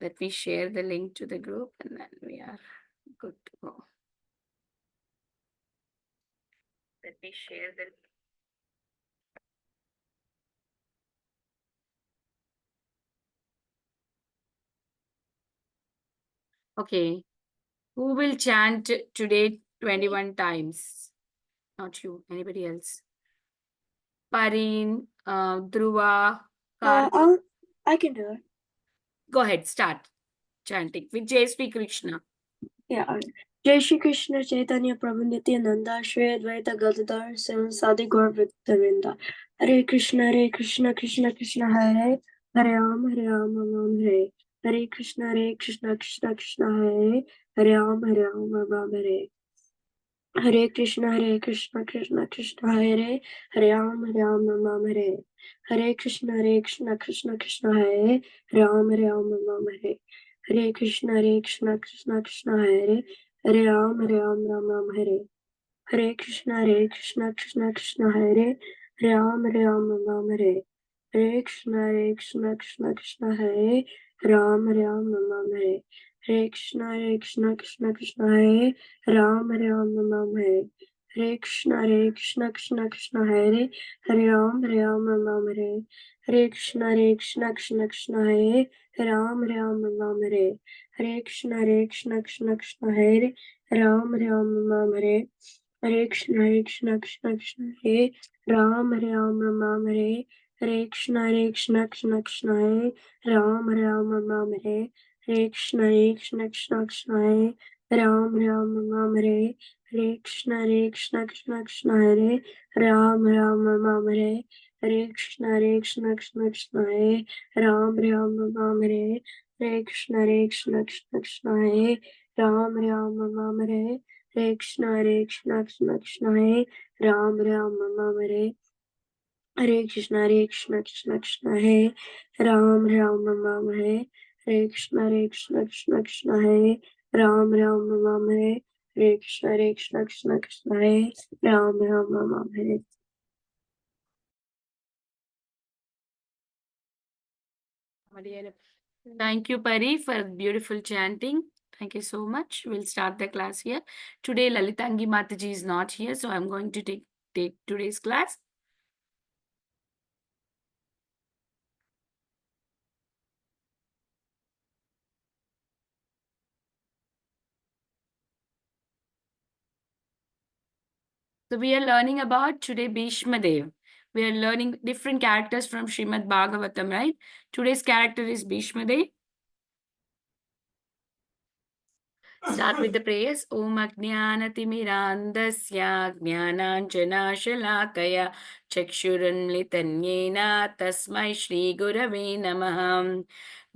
Let me share the link to the group and then we are good to go. Let me share the Okay. Who will chant today 21 times? Not you, anybody else. Parin, Dhruva, Karthik. I can do it. Go ahead, start chanting with Jai Sri Krishna. Yeah. Jai Shri Krishna Chaitanya Prabhu Nityananda Shri Advaita Gadadhar Sadi Gaur Vrinda. Hare Krishna Krishna Krishna Hare Hare Ram Hare. Hare Krishna Krishna Krishna Hare Ram Ram Hare. Hare Krishna Krishna Krishna Hare Ram Ram Hare. Hare Krishna Krishna Hare Ram Ram Hare. Hare Krishna Krishna Krishna Hare Ram Ram Hare. Hare Krishna Krishna Hare Ram Ram Hare. Hare Krishna Krishna Hare Ram Ram Hare. Hare Krishna Krishna Hare Ram Ram Hare. Hare Krishna Krishna Hare Ram Ram Hare. Hare Krishna Krishna Hare Ram Ram Hare. Hare Krishna Krishna Hare Ram Ram Hare. Hare Krishna Krishna Hare Ram Ram Hare. Hare Krishna Krishna Hare Ram Ram Hare. Hare Krishna Krishna Hare Ram Ram Hare. Hare Krishna Krishna Hare Ram Ram Hare. Hare Krishna Krishna Hare Ram Ram Hare. Hare Krishna Krishna Hare Ram Ram Hare. Hare Krishna Krishna Hare Ram Ram Hare. Hare Krishna Krishna Hare Ram Ram Hare. Hare Krishna Krishna Hare Ram Ram Hare. Hare Krishna Krishna Hare Ram Ram Hare. Thank you, Pari, for beautiful chanting. Thank you so much. We'll start the class here. Today, Lalitangi Mataji is not here, so I'm going to take today's class. So we are learning about today Bhishma Dev. We are learning different characters from Srimad Bhagavatam, right? Today's character is Bhishma Dev. Start with the prayers. Om Ajnanatimirandasya Jnananjanashalakaya Chakshurunlitanyena Tasmai Shri Gurave Namah.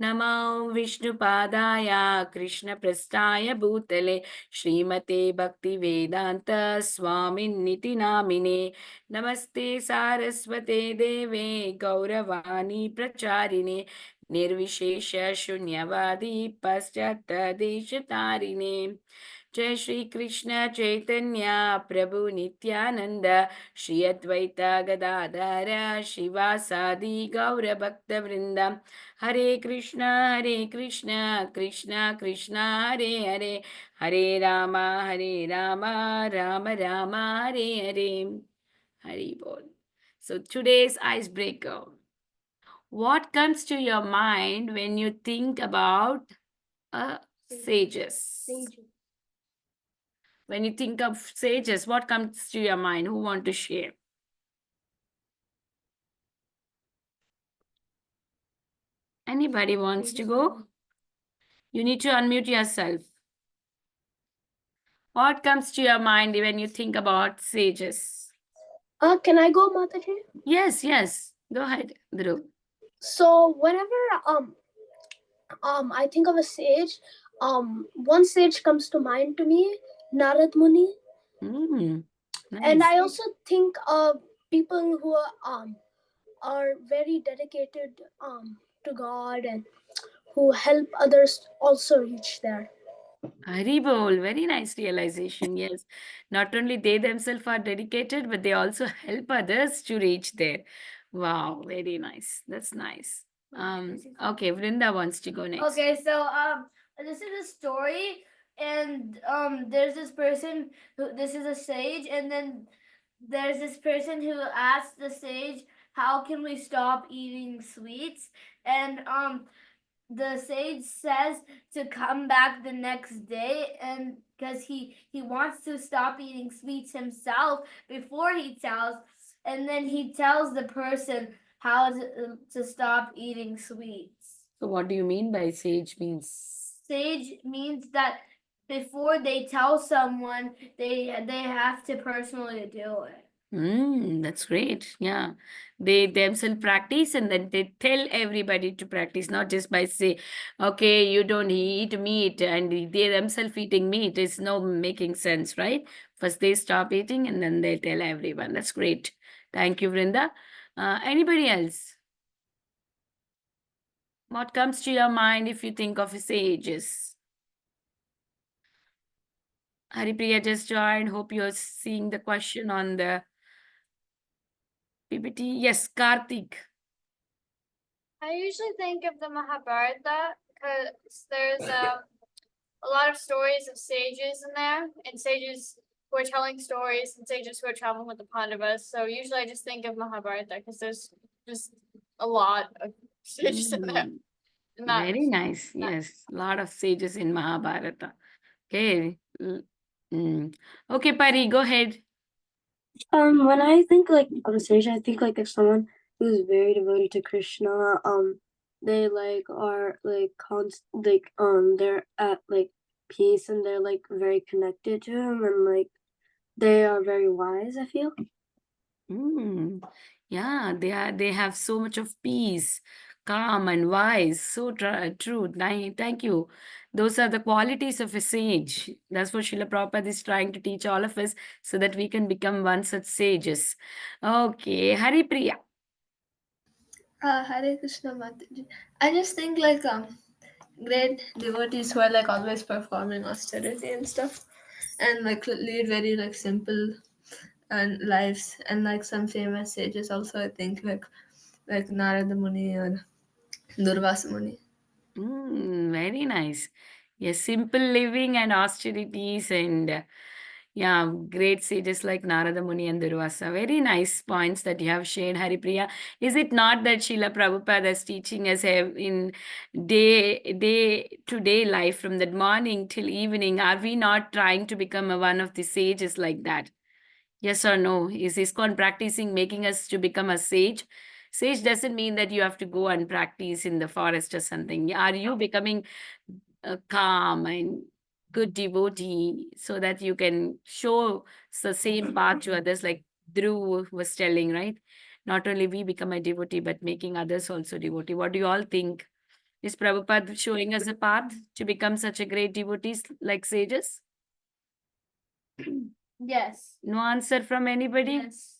Namo Vishnupadaya Krishna Prastaya Bhutale Srimate Bhakti Vedanta Swamin Niti Namine Namaste Saraswate Deve Gauravani Pracharine निर्विशेष शून्यवादी पश्चात देश तारिणे जय श्री कृष्ण चैतन्य प्रभु नित्यानंद श्री अद्वैत गदाधर शिवासादि गौर भक्त वृंद हरे कृष्ण कृष्ण कृष्ण हरे हरे हरे राम राम राम हरे हरे हरि बोल. So today's icebreaker. What comes to your mind when you think about sages? When you think of sages, what comes to your mind? Who want to share? Anybody wants to go? You need to unmute yourself. What comes to your mind when you think about sages? Can I go, Mataji? Yes. Go ahead, Dhruv. So whenever I think of a sage, one sage comes to mind to me, Narad Muni. Nice. And I also think of people who are very dedicated to God and who help others also reach there. Haribol, very nice realization. Yes, not only they themselves are dedicated, but they also help others to reach there. Wow, very nice. That's nice. Okay, Vrinda wants to go next. Okay, so this is a story, and there's this person who, this is a sage, and then there's this person who asks the sage, how can we stop eating sweets? And the sage says to come back the next day, and because he wants to stop eating sweets himself before he tells, and then he tells the person how to stop eating sweets. So what do you mean by sage means? Sage means that before they tell someone, they have to personally do it. That's great. Yeah. They themselves practice and then they tell everybody to practice, not just by say, okay, you don't eat meat and they themselves eating meat. It's no making sense, right? First they stop eating and then they tell everyone. That's great. Thank you, Vrinda. Anybody else? What comes to your mind if you think of sages? Haripriya just joined. Hope you're seeing the question on the PPT. Yes, Karthik. I usually think of the Mahabharata because there's a lot of stories of sages in there, and sages who are telling stories, and sages who are traveling with the Pandavas. So usually I just think of Mahabharata because there's just a lot of sages in there. Mm, And that, Very nice. Yes, lot of sages in Mahabharata. Okay. Okay, Pari, go ahead. When I think like of a sage, I think like of someone who's very devoted to Krishna. They like are like they're at like peace and they're like very connected to him and like they are very wise, I feel. Mm, yeah, they have so much of peace, calm and wise. So true. Thank you. Those are the qualities of a sage. That's what Srila Prabhupada is trying to teach all of us so that we can become one such sages. Okay, Haripriya. Hare Krishna Mataji. I just think like great devotees who are like always performing austerity and stuff, and like lead very like simple and lives, and like some famous sages also. I think like Narada Muni or Durvasa Muni. Very nice. Yes, simple living and austerities and yeah, great sages like Narada Muni and Durvasa. Very nice points that you have shared, Haripriya. Is it not that Srila Prabhupada is teaching us in day to day life from that morning till evening? Are we not trying to become one of the sages like that? Yes or no? Is ISKCON practicing making us to become a sage? Sage doesn't mean that you have to go and practice in the forest or something. Are you becoming calm and good devotee so that you can show the same path to others, like Dhruv was telling, right? Not only we become a devotee, but making others also devotee. What do you all think? Is Prabhupada showing us a path to become such a great devotees like sages? yes. No answer from anybody? Yes.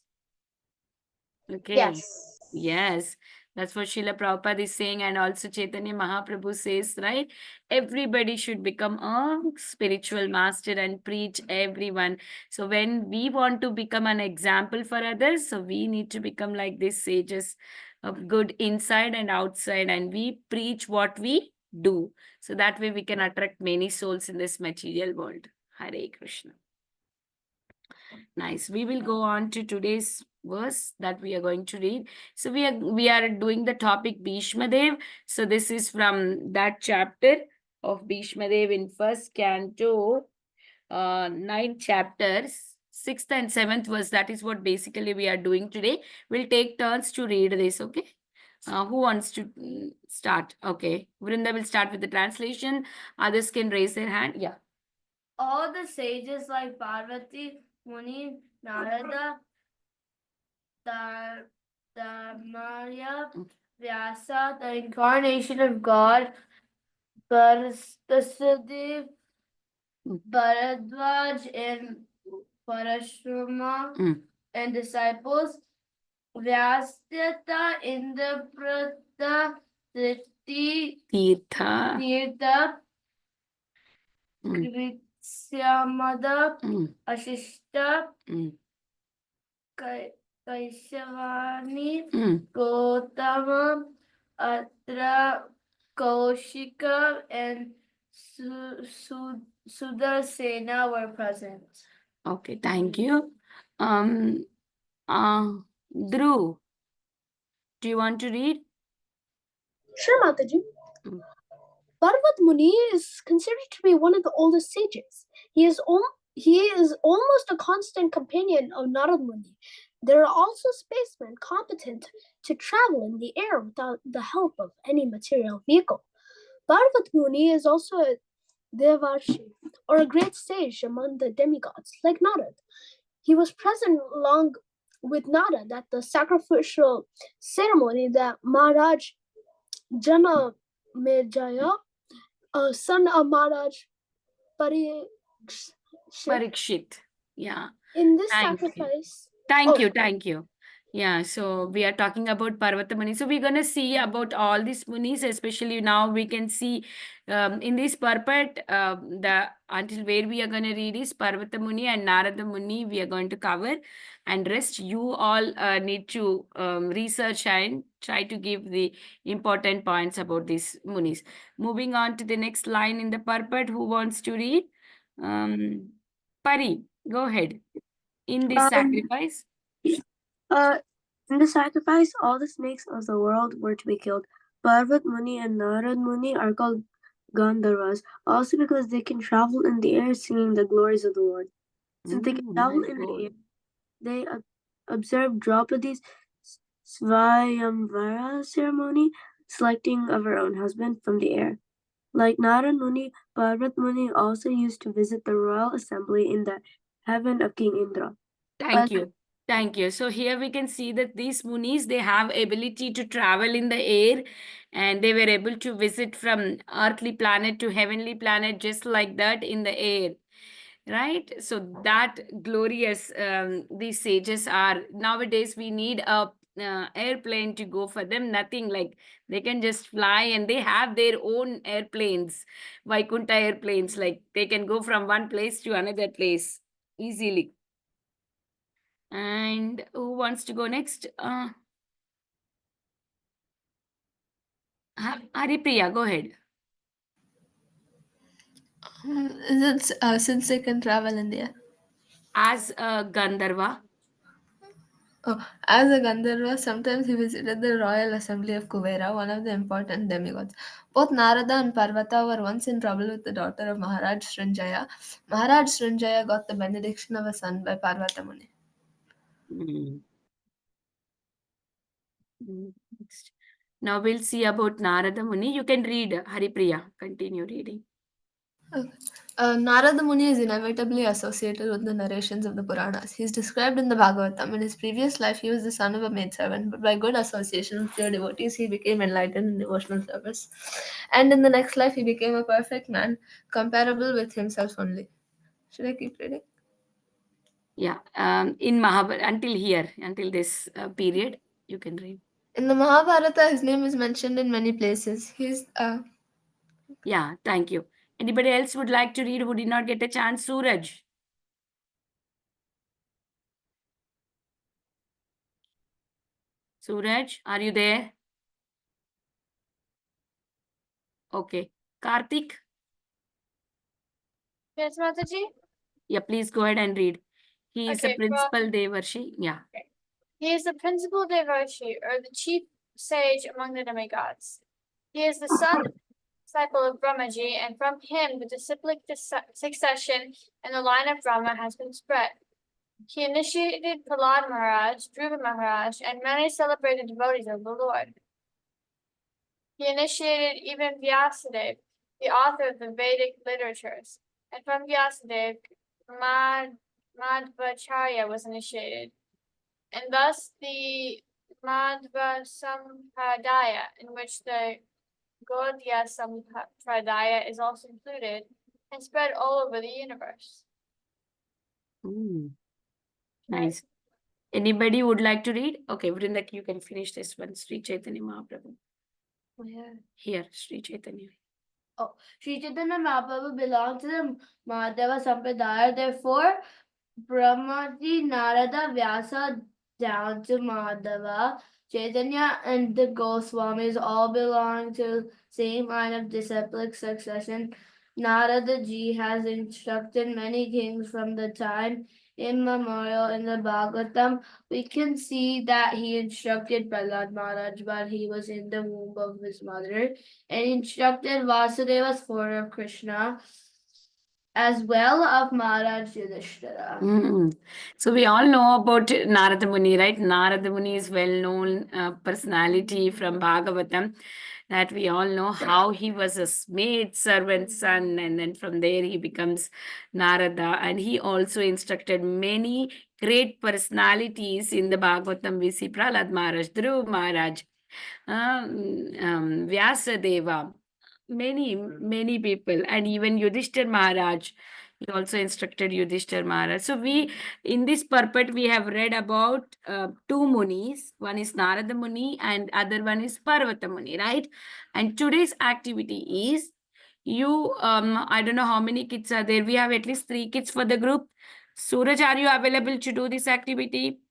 Okay. Yes. Yes, that's what Srila Prabhupada is saying, and also Chaitanya Mahaprabhu says, right? Everybody should become a spiritual master and preach everyone. So when we want to become an example for others, so we need to become like these sages of good inside and outside, and we preach what we do. So that way we can attract many souls in this material world. Hare Krishna. Nice. We will go on to today's verse that we are going to read. So we are doing the topic Bhishma Dev. So this is from that chapter of Bhishma Dev in first canto, 9 chapters, 6th and 7th verse. That is what basically we are doing today. We'll take turns to read this, okay? Who wants to start? Okay. Vrinda will start with the translation. Others can raise their hand. Yeah. All the sages like Parvati, Muni, Narada, Dharmaya, Vyasa, the incarnation of God, Bharatasadev, Bharadwaj, and Parashrama, and disciples, Vyasatha, Indraprastha, Tirtha. Tirtha, Krityamada, Ashishta, Kaishavani, Gotama, Atra, Kaushika, and Sudarsena were present. Okay, thank you. Um, Dhruv, do you want to read? Sure, Mataji. Mm. Parvat Muni is considered to be one of the oldest sages. He is almost a constant companion of Narad Muni. There are also spacemen competent to travel in the air without the help of any material vehicle. Parvat Muni is also a Devarshi, or a great sage among the demigods, like Narad. He was present along with Narad at the sacrificial ceremony that Maharaj Jana Mejaya, son of Maharaj Parikshit. Parikshit. Yeah. In this Thank you. sacrifice, Thank oh, you, thank you. Yeah, so we are talking about Parvata Muni. So we're gonna see about all these munis, especially now we can see in this purport, the until where we are gonna read is Parvata Muni and Narada Muni. We are going to cover, and rest you all need to research and try to give the important points about these munis. Moving on to the next line in the purport, who wants to read? Pari, go ahead. In this Um, sacrifice. In the sacrifice, all the snakes of the world were to be killed. Parvat Muni and Narad Muni are called Gandharvas, also because they can travel in the air singing the glories of the Lord. Since they can travel Very in the air, good. they observe Draupadi's Svayamvara ceremony, selecting of her own husband from the air. Like Narad Muni, Parvat Muni also used to visit the royal assembly in the heaven of King Indra. Thank you. Thank you. So here we can see that these munis, they have ability to travel in the air, and they were able to visit from earthly planet to heavenly planet just like that in the air. Right? So that glorious these sages are. Nowadays we need a airplane to go for them. Nothing, like they can just fly, and they have their own airplanes, Vaikunta airplanes, like they can go from one place to another place easily. And who wants to go next? Haripriya, go ahead. Is it since they can travel in the air? As a Gandharva. Oh, as a Gandharva, sometimes he visited the royal assembly of Kuvera, one of the important demigods. Both Narada and Parvata were once in trouble with the daughter of Maharaj Srinjaya. Maharaj Srinjaya got the benediction of a son by Parvata Muni. Mm. Next. Now we'll see about Narada Muni. You can read, Haripriya. Continue reading. Okay. Narada Muni is inevitably associated with the narrations of the Puranas. He is described in the Bhagavatam. In his previous life, he was the son of a maidservant, but by good association with pure devotees, he became enlightened in devotional service. And in the next life, he became a perfect man, comparable with himself only. Should I keep reading? Yeah. In Mahabharata, until here, until this period, you can read. In the Mahabharata, his name is mentioned in many places. Yeah, thank you. Anybody else would like to read who did not get a chance? Suraj. Suraj, are you there? Okay. Karthik? Yes, Mataji? Yeah, please go ahead and read. He is the Okay, principal Devarshi. Yeah. he is the principal Devarshi, or the chief sage among the demigods. He is the son disciple of Brahmaji, and from him the disciplic succession in the line of Brahma has been spread. He initiated Prahlad Maharaj, Dhruva Maharaj, and many celebrated devotees of the Lord. He initiated even Vyasadeva, the author of the Vedic literatures, and from Vyasadeva, Madhvacharya was initiated, and thus the Madhva Sampradaya, in which the Gaudiya Sampradaya is also included, and spread all over the universe. Nice. Anybody would like to read? Okay, Vrinda, you can finish this one. Sri Chaitanya Mahaprabhu. Here, Sri Chaitanya. Oh, Sri Chaitanya Mahaprabhu belongs to the Madhava Sampradaya. Therefore, Brahmaji, Narada, Vyasa, down to Madhava, Chaitanya and the Goswamis all belong to same line of disciplic succession. Narada ji has instructed many kings from the time immemorial in the Bhagavatam. We can see that he instructed Prahlad Maharaj while he was in the womb of his mother, and instructed Vasudeva, father of Krishna, as well of Maharaj Yudhishthira. So we all know about Narada Muni, right? Narada Muni is well-known personality from Bhagavatam, that we all know how he was a maid servant son, and then from there he becomes Narada, and he also instructed many great personalities in the Bhagavatam. We see Prahlad Maharaj, Dhruv Maharaj, Vyasadeva, many people, and even Yudhishthir Maharaj. He also instructed Yudhishthir Maharaj. So we, in this purport, we have read about two Munis. One is Narada Muni and other one is Parvata Muni, right? And today's activity is, I don't know how many kids are there. We have at least 3 kids for the group. Suraj, are you available to do this activity?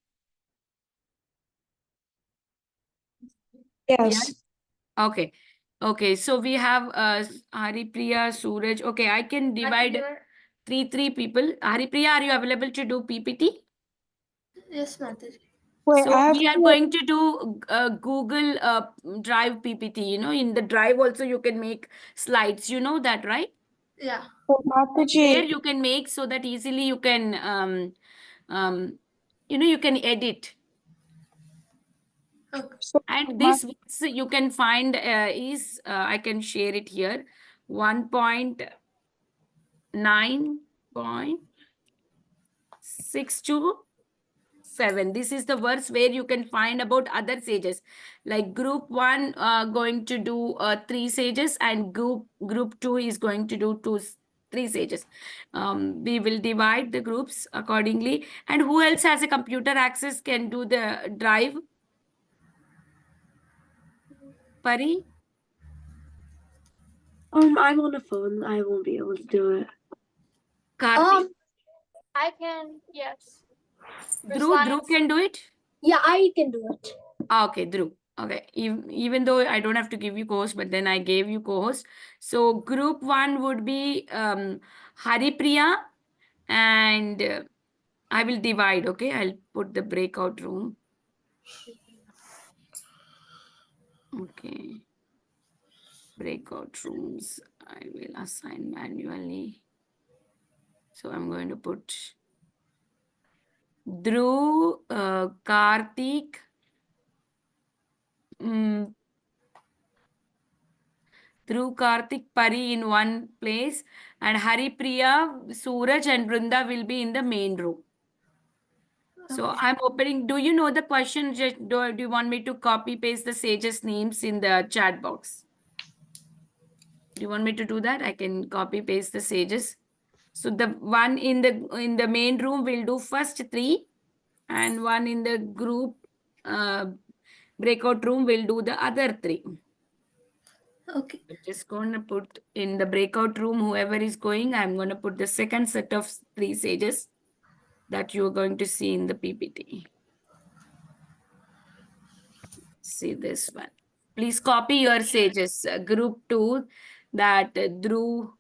Yes. Okay. Okay. So we have Haripriya, Suraj. Okay, I can divide three people. Haripriya, are you available to do PPT? Yes, Mataji. Wait, So I have we are going to do Google Drive PPT. You know, in the Drive also you can make slides. You know that, right? Yeah. There you can make so that easily you can, you can edit. Okay. And this you can find I can share it here, 1.9.627. This is the verse where you can find about other sages. Like group 1 going to do 3 sages, and group 2 is going to do 3 sages. We will divide the groups accordingly. And who else has a computer access can do the Drive? Pari? I'm on the phone. I won't be able to do it. Karthik? I can, yes. Dhruv can do it? Yeah, I can do it. Okay, Dhruv. Okay, even though I don't have to give you co-host, but then I gave you co-host. So group 1 would be Haripriya, and I will divide, okay? I'll put the breakout room. Okay. Breakout rooms, I will assign manually. So I'm going to put Dhruv, Karthik, Dhruv, Karthik, Pari in one place, and Haripriya, Suraj and Brinda will be in the main room. So I'm opening. Do you know the question? Just do you want me to copy paste the sages' names in the chat box? Do you want me to do that? I can copy paste the sages. So the one in the main room will do first 3, and one in the group breakout room will do the other 3. Okay. I'm just going to put in the breakout room, whoever is going, I'm going to put the second set of 3 sages that you're going to see in the PPT. See this one. Please copy your sages. Group 2, that Dhruv,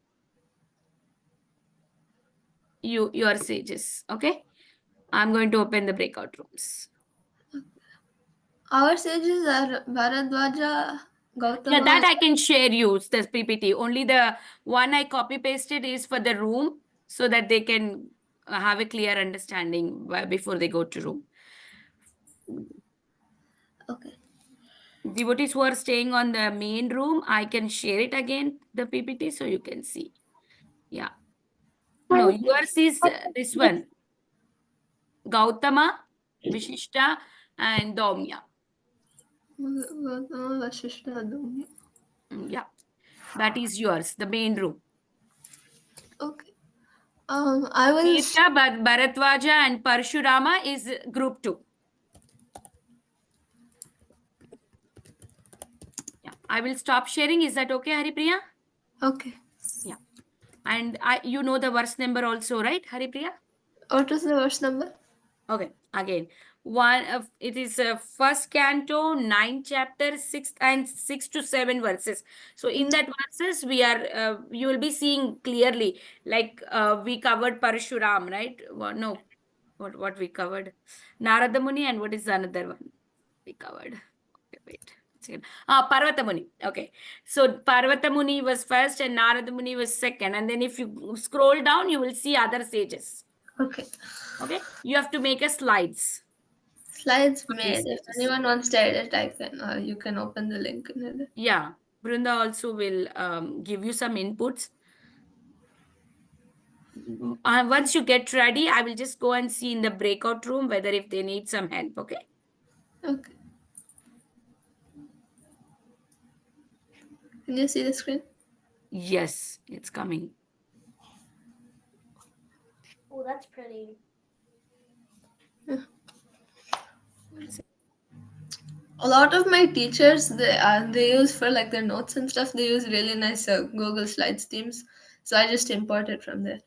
your sages. Okay. I'm going to open the breakout rooms. Our sages are Bharadwaja, Gautama. Yeah, that I can share you, this PPT. Only the one I copy pasted is for the room, so that they can have a clear understanding before they go to room. Okay. Devotees who are staying on the main room, I can share it again, the PPT, so you can see. Yeah. No, yours is this one. Gautama, Vishishta, and Daumya. Gautama, Vashishta, Daumya. Yeah. That is yours, the main room. Okay. I will. Tirtha, Bharadwaja, and Parshurama is group 2. Yeah. I will stop sharing. Is that okay, Haripriya? Okay. Yeah. And you know the verse number also, right, Haripriya? What is the verse number? Okay. Again, It is first canto, 9 chapters, 6 to 7 verses. So in that verses, you will be seeing clearly, like we covered Parshuram, right? No, what we covered? Narada Muni, and what is the another one we covered? Okay, wait. Second. Parvata Muni. Okay. So Parvata Muni was first and Narada Muni was second. And then if you scroll down, you will see other sages. Okay. Okay. You have to make a slides. Slides of these made. If sages. anyone wants to edit, I can. You can open the link and edit. Yeah. Brunda also will give you some inputs. Once you get ready, I will just go and see in the breakout room whether if they need some help. Okay. Okay. Can you see the screen? Yes, it's coming. Oh, that's pretty. A lot of my teachers, they use for like their notes and stuff. They use really nice Google Slides themes, so I just import it from there.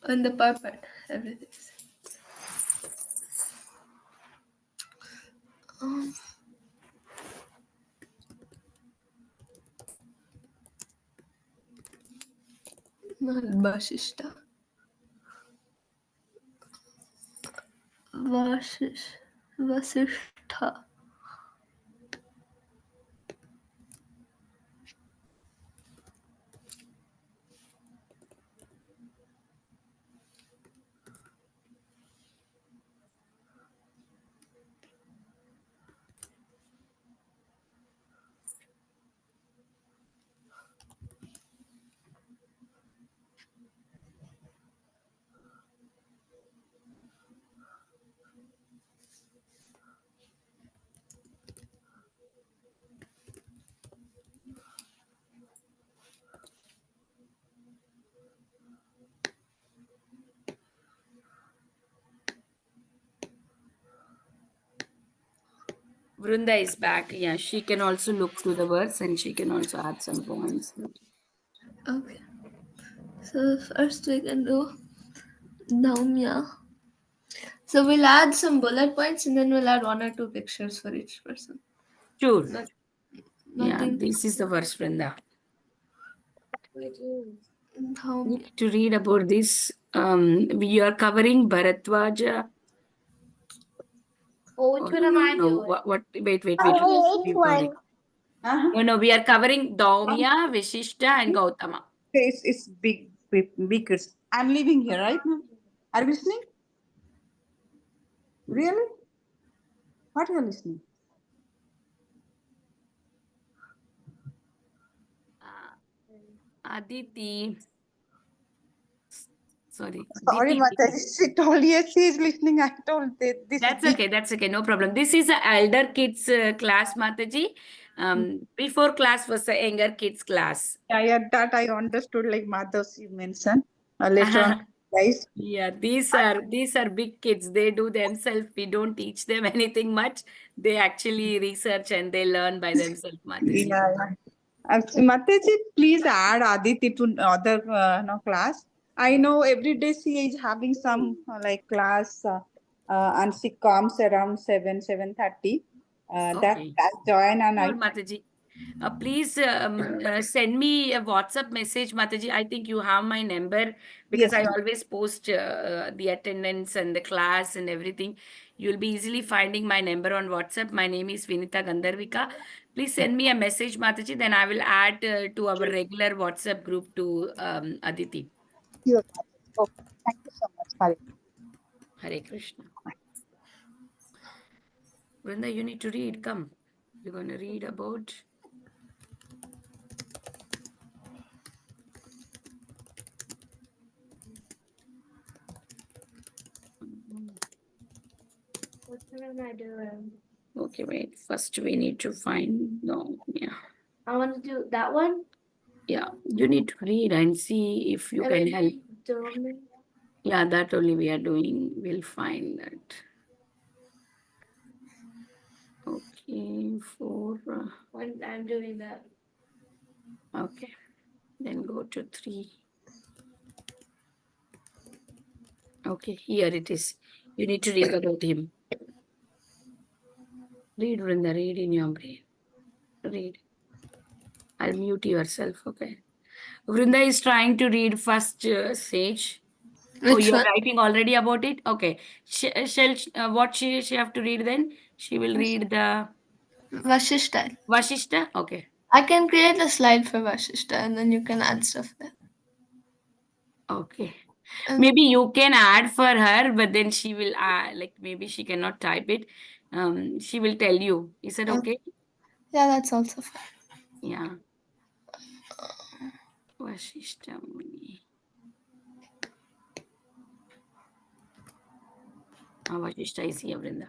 In the PowerPoint, everything. Not Vasishta. Vasishta. Vrunda is back. Yeah, she can also look through the words and she can also add some points. Okay. So first we can do Daumya. So we'll add some bullet points and then we'll add 1 or 2 pictures for each person. Sure. Not, Yeah, nothing. this is the first Vrunda. Daumya. To read about this, we are covering Bharadwaja. Oh, which one am I No, doing? what? Wait. Uh-huh. No, we are covering Daumya, Vishishta, and Gautama. It's big kids. I'm living here, right now. Are you listening? Really? What are you listening? Aditi. Sorry. Sorry, Diti. Mataji. She told yes, she is listening. I told that this That's is okay. That's okay. No problem. This is a elder kids class, Mataji. Before class was a younger kids class. yeah, that I understood. Like mothers you mentioned later on, guys. Yeah, these are big kids. They do themselves. We don't teach them anything much. They actually research and they learn by themselves, Mataji. Yeah. Mataji, please add Aditi to other class. I know every day she is having some like class, and she comes around 7:30. That Okay. class join and Sure, Mataji. Please send me a WhatsApp message, Mataji. I think you have my number because yes, I ma'am. always post the attendance and the class and everything. You'll be easily finding my number on WhatsApp. My name is Vinita Gandharvika. Please send me a message, Mataji. Then I will add to our regular WhatsApp group to Aditi. Sure. Okay. Thank you so much. Hare. Hare Krishna. Vrinda, you need to read. Come. You're going to read about. What one am I doing? Okay, wait. First, we need to find. No, yeah. I want to do that one. Yeah, you need to read and see if you can help. Yeah, that only we are doing. We'll find that. Okay, 4. When I'm doing that. Okay, then go to 3. Okay, here it is. You need to read about him. Read, Vrinda, read in your brain. Read. I'll mute yourself, okay? Vrinda is trying to read first sage. Oh, Which you're one? writing already about it? Okay. What she have to read then? She will read the Vashishta. Vashishta? Okay. I can create a slide for Vashishta and then you can add stuff there. Okay. And Maybe you can add for her, but then she will like maybe she cannot type it. She will tell you. Is that okay? yeah, that's also fine. Yeah. Vashishta Muni. Vashishta is here, Vrinda.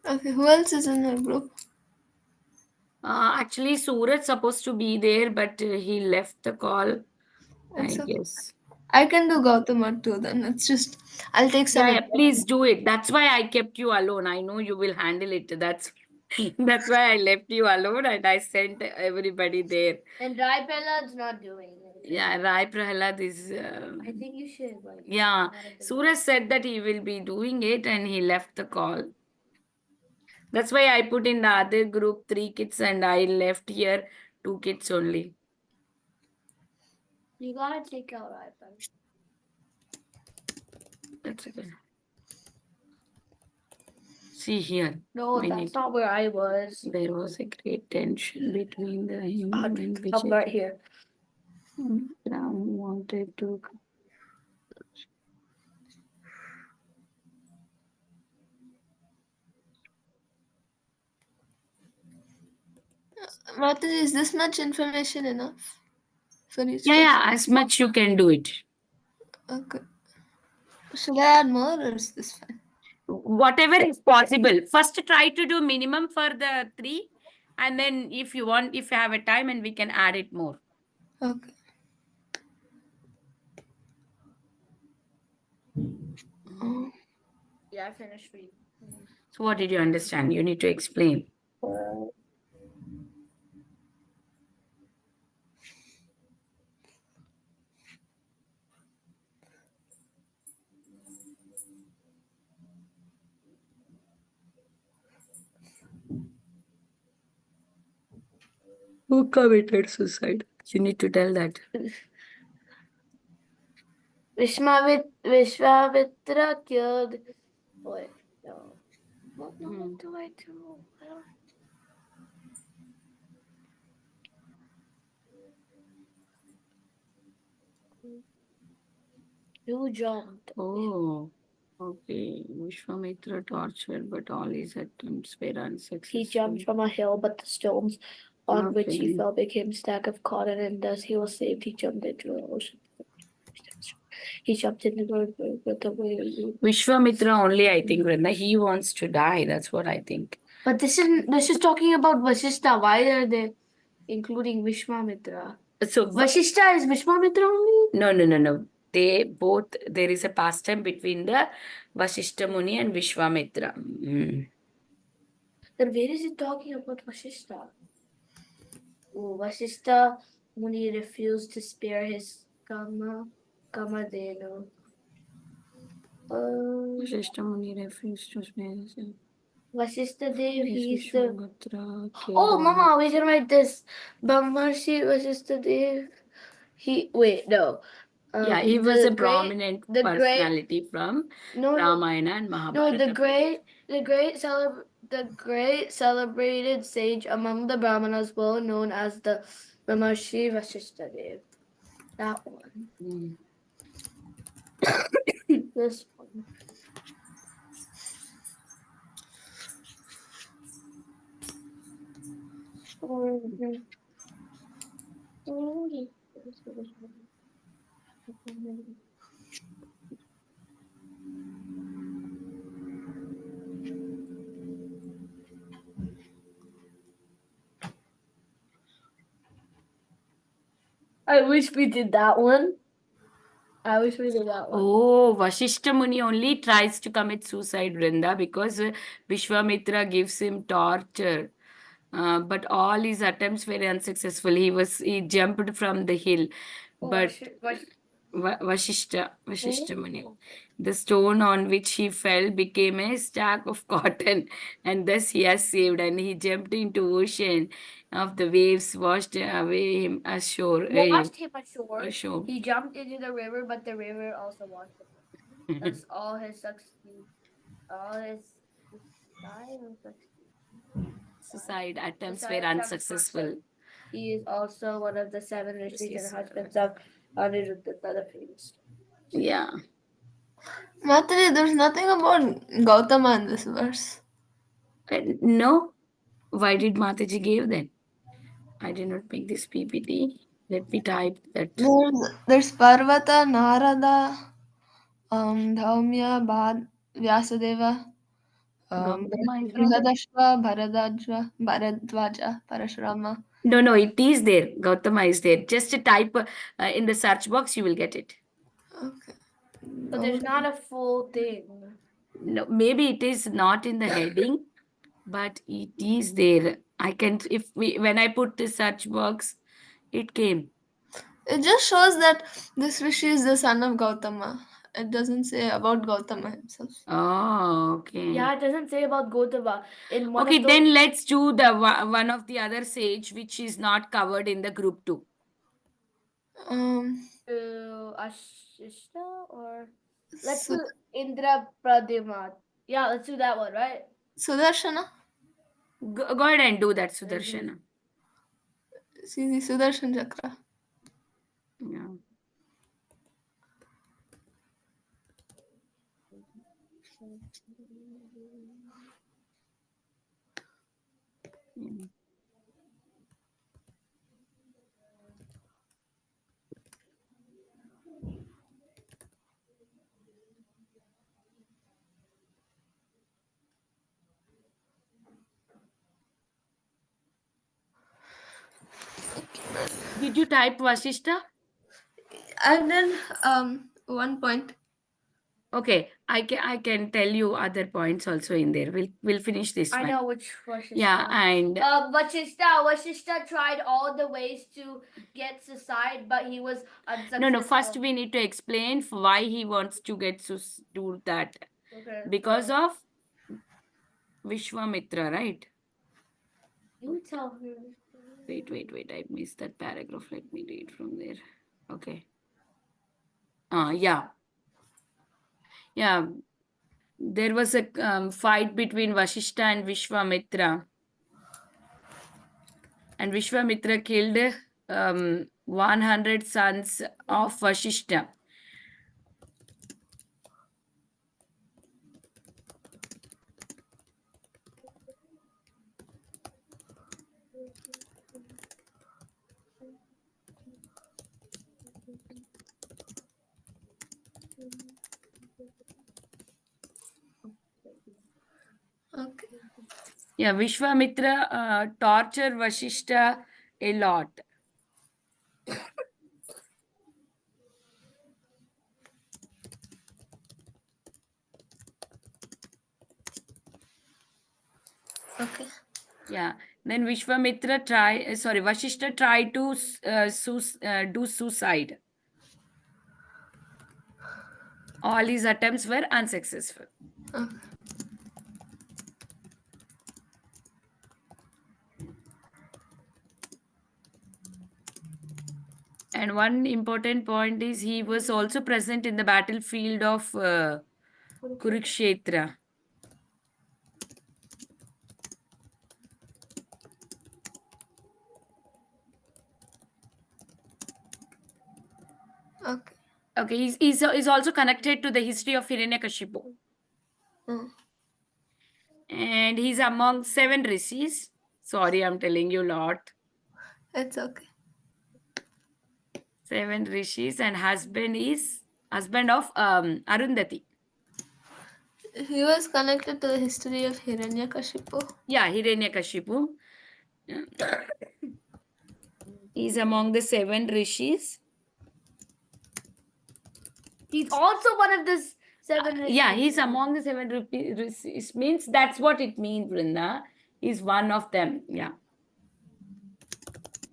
Okay, who else is in the group? Actually, Suraj supposed to be there, but he left the call. It's I okay. guess. I can do Gautama too then. It's just I'll take some. Yeah, please do it. That's why I kept you alone. I know you will handle it. That's why I left you alone and I sent everybody there. And Rai Prahlad's not doing it. Yeah, Rai Prahalad is. I think you should. Like, Yeah, not a big- Suraj said that he will be doing it and he left the call. That's why I put in the other group 3 kids and I left here 2 kids only. You gotta take out Rai Prahad. That's okay. See here. No, we that's need- not where I was. There was a great tension between the him and I'm Vijay. right here. Ram wanted to. Mataji, is this much information enough for each Yeah, person? as much you can do it. Okay. Should I add more or is this fine? Whatever is possible. First, try to do minimum for the 3, and then if you want, if you have a time, and we can add it more. Okay. Yeah, I finished reading. So, what did you understand? You need to explain. Who committed suicide? You need to tell that. Vishwamitra killed. Wait, no. What do I do? I don't. Who jumped? Oh, okay. Vishwamitra tortured, but all his attempts were unsuccessful. He jumped from a hill, but the stones on which he Okay. fell became a stack of cotton, and thus he was saved. He jumped into the ocean. He jumped into the river with the wave. Vishwamitra only, I think, Vrinda. He wants to die. That's what I think. But this is talking about Vashishta. Why are they including Vishwamitra? So, Vashishta is Vishwamitra only? no. They both, there is a pastime between the Vashishta Muni and Vishwamitra. Then where is it talking about Vashishta? Oh, Vashishta Muni refused to spare his Kamadenu. Vashishta Muni refused to spare his Vashishta Dev, he's the. Vishwamitra Oh, killed Mama, we can write this. Brahmarshi Vashishta Dev. No. Yeah, he was a the great- prominent the great- personality from No, Ramayana and no, Mahabharata. the great celebrated sage among the Brahmanas, well known as the Brahmarshi Vashishta Dev. That one. This one. I wish we did that one. I wish we did that one. Oh, Vashishta Muni only tries to commit suicide, Vrinda, because Vishwamitra gives him torture. But all his attempts were unsuccessful. He jumped from the hill. But Vashishta Muni. The stone on which he fell became a stack of cotton, and thus he has saved. And he jumped into ocean of the waves, washed away him ashore. Washed him ashore. Ashore. He jumped into the river, but the river also washed him. That's all his succeed. All his Suicide attempts Suicide were attempts unsuccessful. He is also one of the 7 rishis and husbands of Aniruddha, the famous. Yeah. Mataji, there's nothing about Gautama in this verse. No. Why did Mataji give that? I did not make this PPT. Let me type that. There's Parvata, Narada, Dhaumya, Vyasadeva, Gautama is not there. Brihadashva, Bharadwaja, Parashurama. No, it is there. Gautama is there. Just type in the search box, you will get it. Okay. But there's not a full thing. No, maybe it is not in the heading, but it is there. I can, when I put the search box, it came. It just shows that this rishi is the son of Gautama. It doesn't say about Gautama himself. Oh, okay. Yeah, it doesn't say about Gautama. In one Okay, of those, then let's do the one of the other sage which is not covered in the group 2. Ashishta or let's do Indra Pradima. Yeah, let's do that one, right? Sudarshana. Go ahead and do that, Sudarshana. See the Sudarshan Chakra. Yeah. Did you type Vashishta? I've done 1 point. Okay, I can tell you other points also in there. We'll finish this I one. know which Vashishta. Yeah, and Vashishta tried all the ways to get suicide, but he was unsuccessful. no. First, we need to explain why he wants to do that. Okay. Because of Vishwamitra, right? You tell her. Wait. I missed that paragraph. Let me read from there. Okay. Yeah. There was a fight between Vashishta and Vishwamitra. And Vishwamitra killed 100 sons of Vashishta. Okay. Yeah, Vishwamitra tortured Vashishta a lot. Okay. Yeah. Then Vishwamitra Vashishta tried to do suicide. All his attempts were unsuccessful. Okay. And one important point is he was also present in the battlefield of Kurukshetra. Okay. Okay, he's also connected to the history of Hiranyakashipu. Mm. And he's among 7 rishis. Sorry, I'm telling you a lot. It's okay. 7 rishis, and husband is husband of Arundhati. He was connected to the history of Hiranyakashipu. Yeah, Hiranyakashipu. He's among the 7 rishis. He's also one of the seven. Yeah, rishis. he's among the 7 rishis. Means that's what it means, Vrinda. He's one of them. Yeah.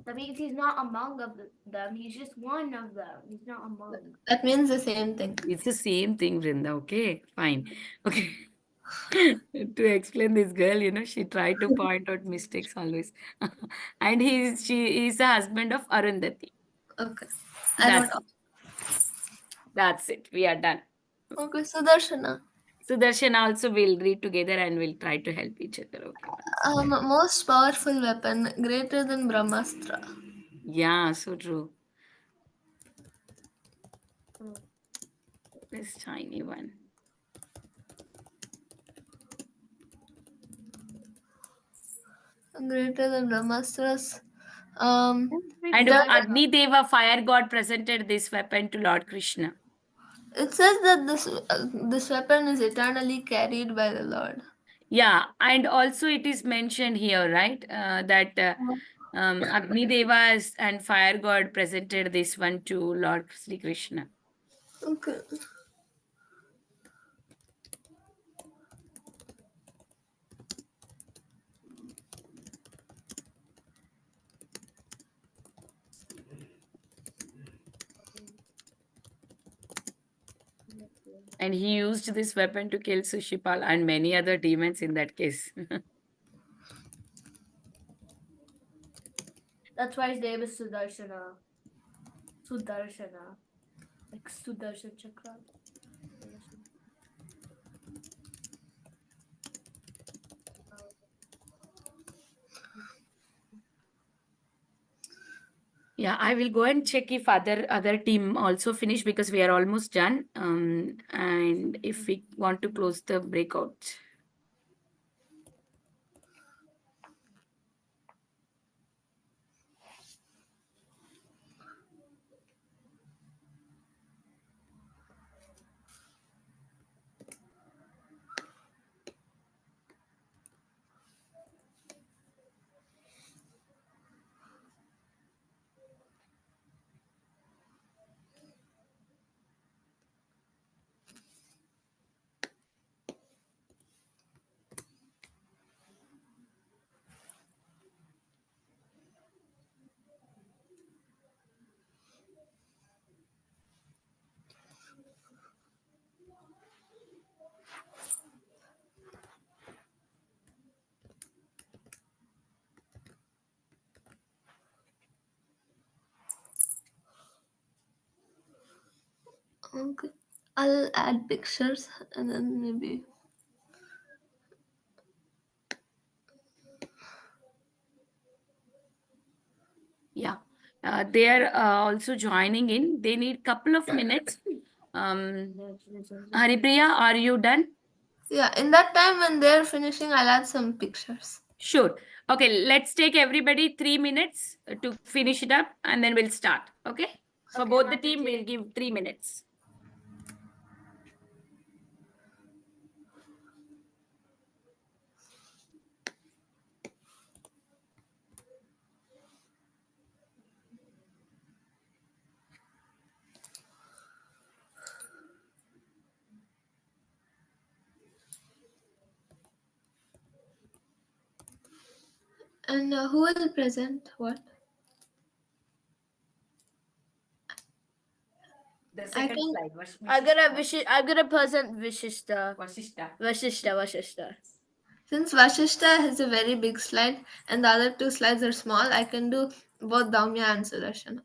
That means he's not among of them. He's just one of them. He's not among. That means the same thing. It's the same thing, Vrinda. Okay, fine. Okay. To explain this girl, she tried to point out mistakes always. And she is the husband of Arundhati. Okay. I wrote That's it. We are done. Okay, Sudarshana. Sudarshan also will read together and we'll try to help each other. Okay. Most powerful weapon, greater than Brahmastra. Yeah, so true. This tiny one. Greater than Brahmastra's. And Agni Deva, fire god, presented this weapon to Lord Krishna. It says that this weapon is eternally carried by the Lord. Yeah, and also it is mentioned here, right? That Agni Deva and fire god presented this one to Lord Sri Krishna. Okay. And he used this weapon to kill Sushipal and many other demons in that case. That's why his name is Sudarshana. Sudarshana. Like Sudarshan Chakra. Yeah, I will go and check if other team also finish because we are almost done. And if we want to close the breakout. Okay. I'll add pictures and then maybe. Yeah, they are also joining in. They need couple of minutes. Haripriya, are you done? Yeah, in that time when they're finishing, I'll add some pictures. Sure. Okay, let's take everybody 3 minutes to finish it up and then we'll start. Okay? For Okay, both the Mataji. team, we'll give 3 minutes. And who will present what? The second slide. I'm gonna present Vishishta. Vasishta. Vashishta. Since Vashishta has a very big slide and the other two slides are small, I can do both Daumya and Sudarshana.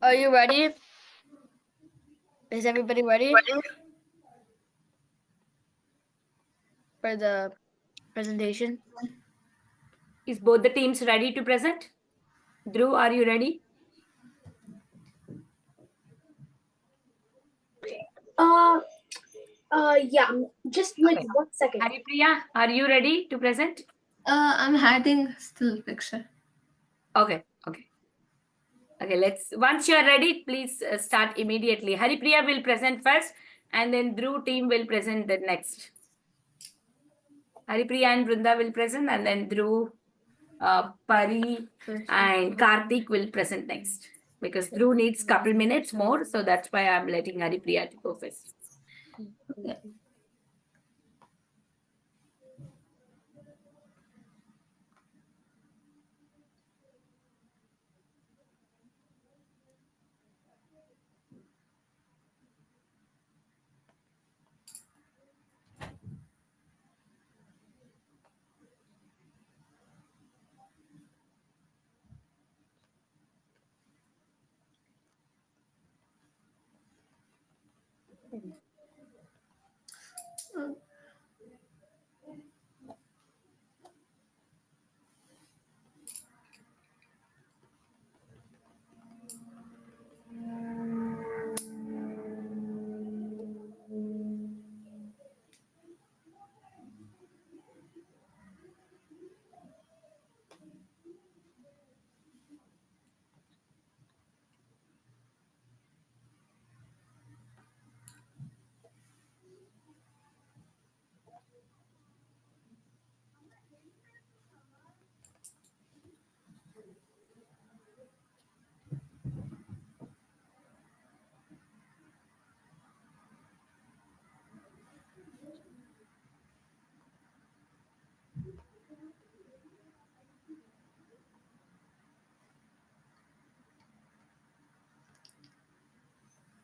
Are you ready? Is everybody ready for the presentation? Is both the teams ready to present? Dhruv, are you ready? Yeah, just like Okay. 1 second. Haripriya, are you ready to present? I'm hiding still picture. Okay. Let's. Once you are ready, please start immediately. Haripriya will present first, and then Dhruv team will present the next. Haripriya and Brinda will present, and then Dhruv, Pari, and Karthik will present next. Because Dhruv needs couple minutes more, so that's why I'm letting Haripriya to go first. Okay.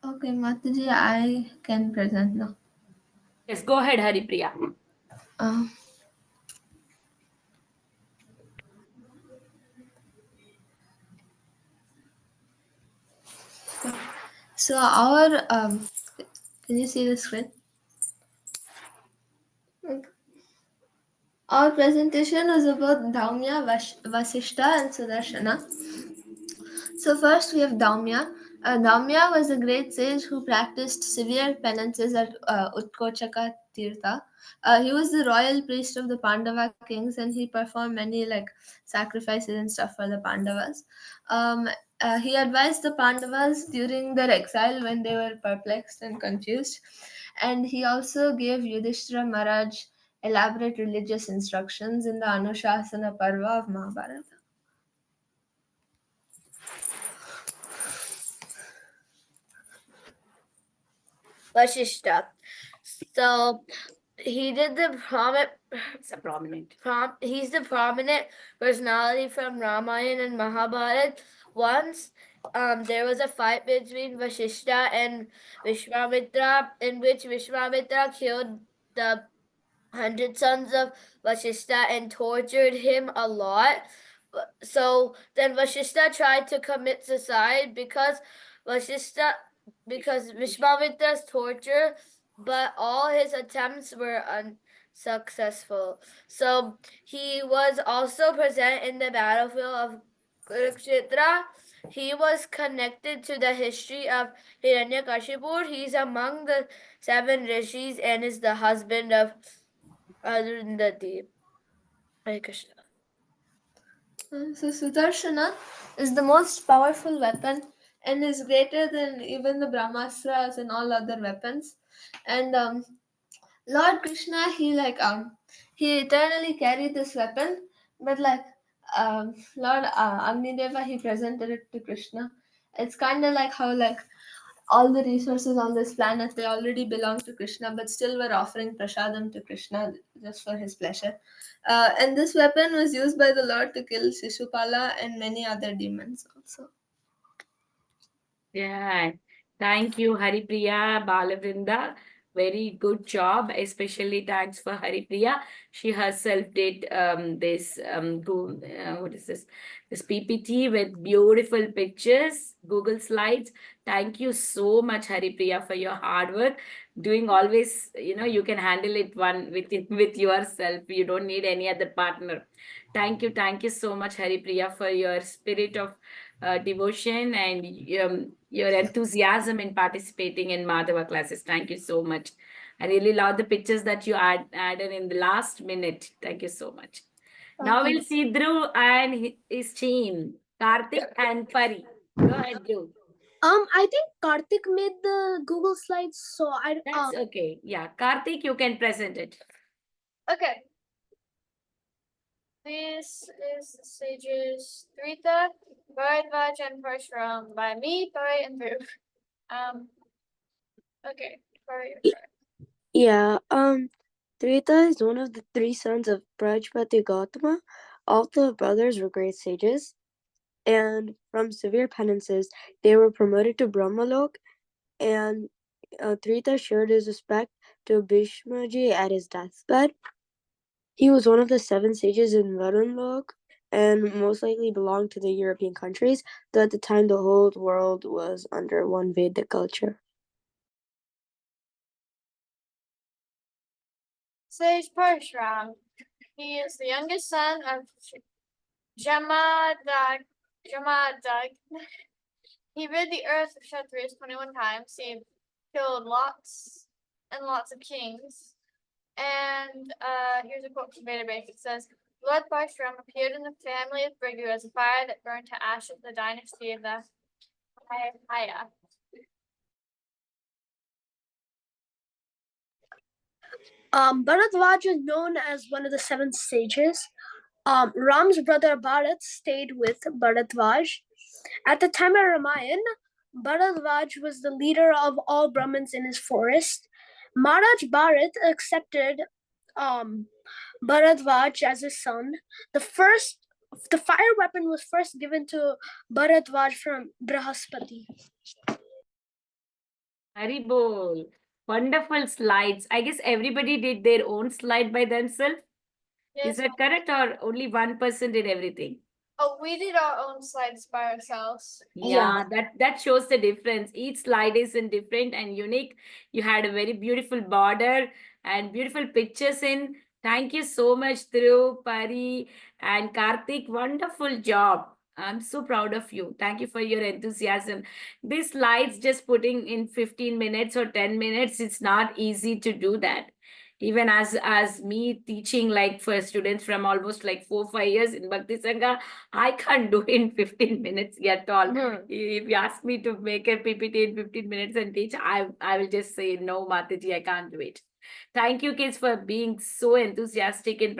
Okay, Mataji, I can present now. Yes, go ahead, Haripriya. Uh, so our can you see the screen? Okay. Our presentation was about Dhaumya, Vasishta, and Sudarshana. So first we have Dhaumya. Dhaumya was a great sage who practiced severe penances at Utkochaka Tirtha. He was the royal priest of the Pandava kings, and he performed many sacrifices and stuff for the Pandavas. He advised the Pandavas during their exile when they were perplexed and confused, and he also gave Yudhishthira Maharaj elaborate religious instructions in the Anushasana Parva of Mahabharata. Vashishta. So he did the It's a prominent. he's the prominent personality from Ramayana and Mahabharata. Once there was a fight between Vashishta and Vishwamitra, in which Vishwamitra killed the 100 sons of Vashishta and tortured him a lot. So then Vashishta tried to commit suicide because Vishwamitra's torture, but all his attempts were unsuccessful. So he was also present in the battlefield of Kurukshetra. He was connected to the history of Hiranyakashipu. He's among the 7 rishis and is the husband of Arundhati. Hare Krishna. So Sudarshana is the most powerful weapon and is greater than even the Brahmastras and all other weapons. And Lord Krishna, he eternally carried this weapon, but Lord Agnideva, he presented it to Krishna. It's kind of like how all the resources on this planet they already belong to Krishna, but still we're offering prasadam to Krishna just for his pleasure. And this weapon was used by the Lord to kill Shishupala and many other demons also. Yeah. Thank you, Haripriya, Balavrinda. Very good job, especially thanks for Haripriya. She herself did this what is this PPT with beautiful pictures, Google Slides. Thank you so much, Haripriya, for your hard work. Doing always, you can handle it one with yourself. You don't need any other partner. Thank you so much, Haripriya, for your spirit of devotion and your enthusiasm in participating in Madhava classes. Thank you so much. I really love the pictures that you added in the last minute. Thank you so much. Now we'll see Dhruv and his team, Karthik and Pari. Go ahead, Dhruv. I think Karthik made the Google Slides, so That's okay. Yeah, Karthik, you can present it. Okay. This is the sages Trita, Bharadvaj, and Parshuram by me, Pari, and Dhruv. Okay, Pari. Yeah, Trita is one of the three sons of Prajapati Gautama. All the brothers were great sages, and from severe penances, they were promoted to Brahmalok, and Trita showed his respect to Bhishmaji at his deathbed. He was one of the 7 sages in Varunlok, and most likely belonged to the European countries, though at the time the whole world was under one Vedic culture. Sage Parshuram. He is the youngest son of Jamadag. He rid the earth of Kshatriyas 21 times. He killed lots and lots of kings. And here's a quote from Vedabank. It says, Lord Parshuram appeared in the family of Brigu as a fire that burned to ashes the dynasty of the Haya. Bharadvaj is known as one of the 7 sages. Ram's brother Bharat stayed with Bharadvaj. At the time of Ramayana, Bharadvaj was the leader of all Brahmins in his forest. Maharaj Bharat accepted Bharadvaj as his son. The fire weapon was first given to Bharadvaj from Brihaspati. Haribol. Wonderful slides. I guess everybody did their own slide by themselves. Is that correct, or only one person did everything? Oh, we did our own slides by ourselves. Yeah, that shows the difference. Each slide is different and unique. You had a very beautiful border and beautiful pictures in. Thank you so much, Dhruv, Pari, and Karthik. Wonderful job. I'm so proud of you. Thank you for your enthusiasm. These slides just putting in 15 minutes or 10 minutes, it's not easy to do that. Even as me teaching like for students from almost like 4-5 years in Bhakti Sangha, I can't do in 15 minutes at all. If you ask me to make a PPT in 15 minutes and teach, I will just say, no, Mataji, I can't do it. Thank you, kids, for being so enthusiastic in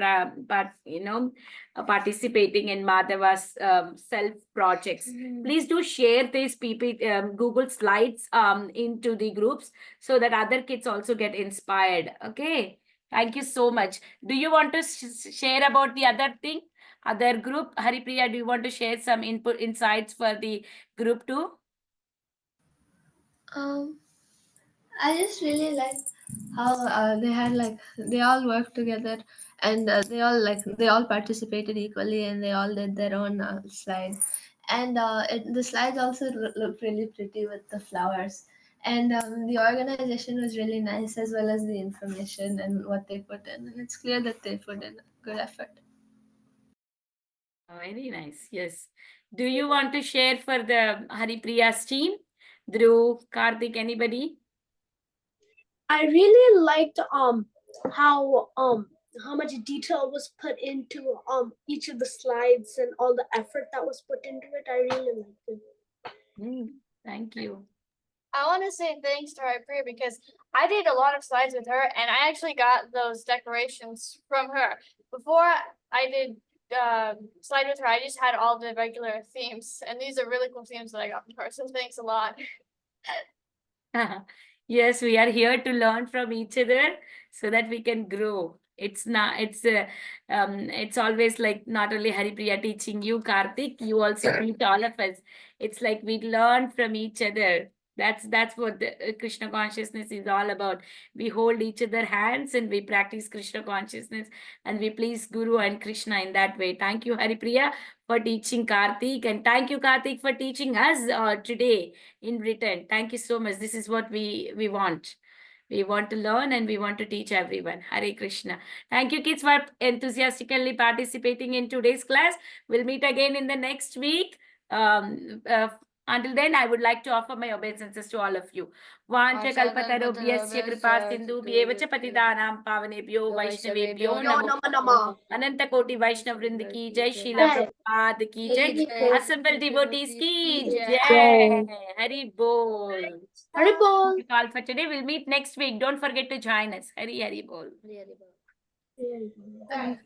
participating in Madhava's self projects. Please do share these Google Slides into the groups so that other kids also get inspired. Okay. Thank you so much. Do you want to share about the other thing? Other group? Haripriya, do you want to share some insights for the group too? I just really like how they all worked together, and they all participated equally, and they all did their own slide, and the slides also looked really pretty with the flowers, and the organization was really nice, as well as the information and what they put in, and it's clear that they put in good effort. Very nice. Yes. Do you want to share for the Haripriya's team? Dhruv, Karthik, anybody? I really liked how much detail was put into each of the slides and all the effort that was put into it. I really liked it. Thank you. I want to say thanks to Haripriya because I did a lot of slides with her, and I actually got those decorations from her. Before I did slide with her, I just had all the regular themes, and these are really cool themes that I got from her. So thanks a lot. Yes, we are here to learn from each other so that we can grow. It's always like not only Haripriya teaching you, Karthik, you also teach all of us. It's like we learn from each other. That's what the Krishna consciousness is all about. We hold each other hands and we practice Krishna consciousness and we please Guru and Krishna in that way. Thank you, Haripriya, for teaching Karthik, and thank you, Karthik, for teaching us today in return. Thank you so much. This is what we want. We want to learn and we want to teach everyone. Hare Krishna. Thank you, kids, for enthusiastically participating in today's class. We'll meet again in the next week. Until then, I would like to offer my obeisances to all of you. Vancha kalpatarubhyasya kripa sindhu bhyevacha patitanam pavanebhyo vaishnavebhyo namo. Ananta Koti Vaishnav Vrind ki jai, Srila Prabhupada ki jai, assembled devotees ki jai. Hari Bol. Hari Bol. That's all for today. We'll meet next week. Don't forget to join us. Hari Hari Bol. Hari Bol.